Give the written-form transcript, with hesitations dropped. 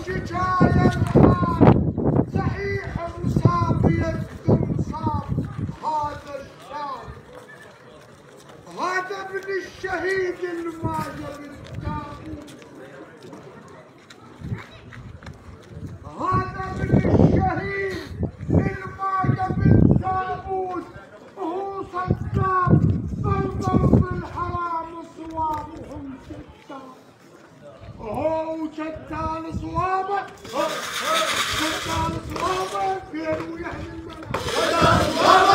شجايا الحال صحيح مصاب يد مصاب هذا الشاب هذا ابن الشهيد الماجر التابوت هذا ابن الشهيد الماجر بالتابوت وهو صدام ضرب بالحرام صوابهم شتان هو شتان صوابه شتان صوابه فين ويحيي الملك